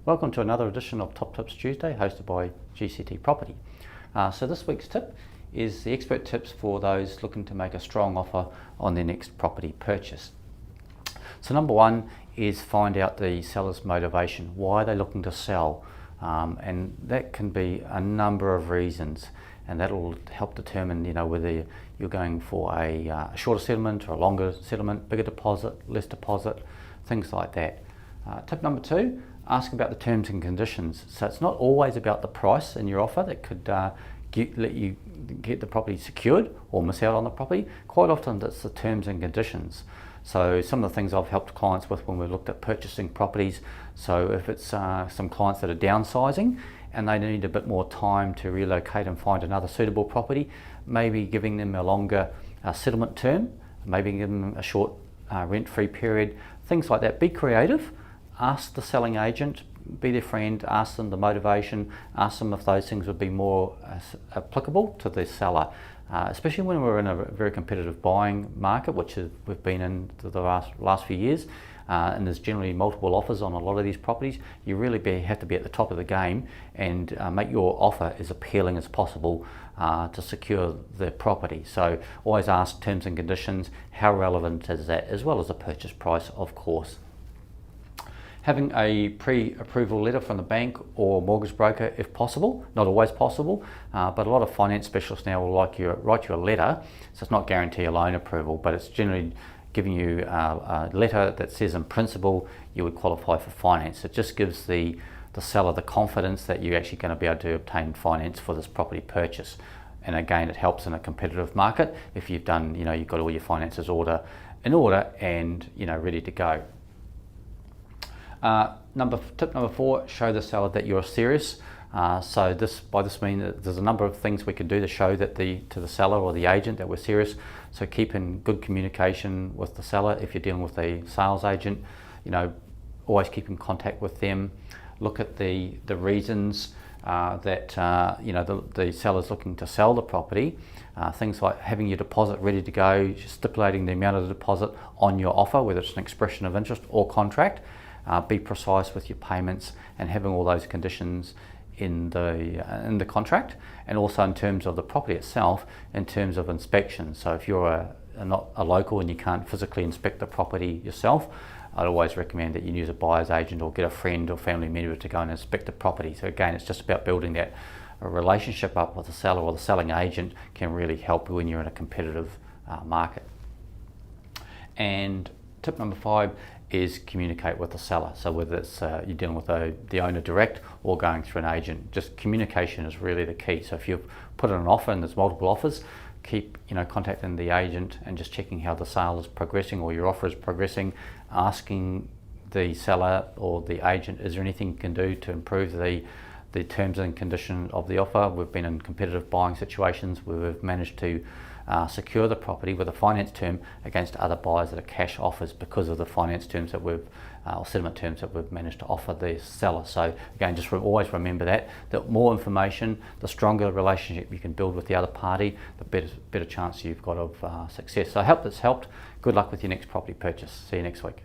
Welcome to another edition of Top Tips Tuesday, hosted by GCT Property. So this week's tip is the expert tips for those looking to make a strong offer on their next property purchase. So number one is find out the seller's motivation. Why are they looking to sell? And that can be a number of reasons, and that will help determine whether you're going for a shorter settlement or a longer settlement, bigger deposit, less deposit, things like that. Tip number two, ask about the terms and conditions. So it's not always about the price in your offer that could let you get the property secured or miss out on the property. Quite often it's the terms and conditions. So some of the things I've helped clients with when we've looked at purchasing properties, so if it's some clients that are downsizing and they need a bit more time to relocate and find another suitable property, maybe giving them a longer settlement term, maybe giving them a short rent-free period, things like that. Be creative. Ask the selling agent, be their friend, ask them the motivation, ask them if those things would be more applicable to the seller. Especially when we're in a very competitive buying market, which we've been in the last few years, and there's generally multiple offers on a lot of these properties. You really have to be at the top of the game and make your offer as appealing as possible to secure the property. So always ask terms and conditions, how relevant is that, as well as the purchase price, of course. Having a pre-approval letter from the bank or mortgage broker if possible, not always possible, but a lot of finance specialists now will write you a letter, so it's not guarantee a loan approval, but it's generally giving you a letter that says in principle you would qualify for finance. It just gives the seller the confidence that you're actually going to be able to obtain finance for this property purchase. And again, it helps in a competitive market if you've done, you've got all your finances in order and ready to go. Tip number four, show the seller that you're serious. So by this means that there's a number of things we can do to show that to the seller or the agent that we're serious. So keep in good communication with the seller. If you're dealing with a sales agent, always keep in contact with them. Look at the reasons that the seller's looking to sell the property. Things like having your deposit ready to go, stipulating the amount of the deposit on your offer, whether it's an expression of interest or contract. Be precise with your payments and having all those conditions in the contract, and also in terms of the property itself, in terms of inspection. So if you're not a local and you can't physically inspect the property yourself, I'd always recommend that you use a buyer's agent or get a friend or family member to go and inspect the property. So again, it's just about building that relationship up with the seller, or the selling agent can really help when you're in a competitive market. And tip number five is communicate with the seller. So whether it's you're dealing with the owner direct or going through an agent, just communication is really the key. So if you've put in an offer and there's multiple offers, keep contacting the agent and just checking how the sale is progressing or your offer is progressing, asking the seller or the agent, is there anything you can do to improve the terms and conditions of the offer? We've been in competitive buying situations where we've managed to secure the property with a finance term against other buyers that are cash offers because of the finance terms that or settlement terms that we've managed to offer the seller. So again, just always remember that more information, the stronger relationship you can build with the other party, the better chance you've got of success. So I hope this helped. Good luck with your next property purchase. See you next week.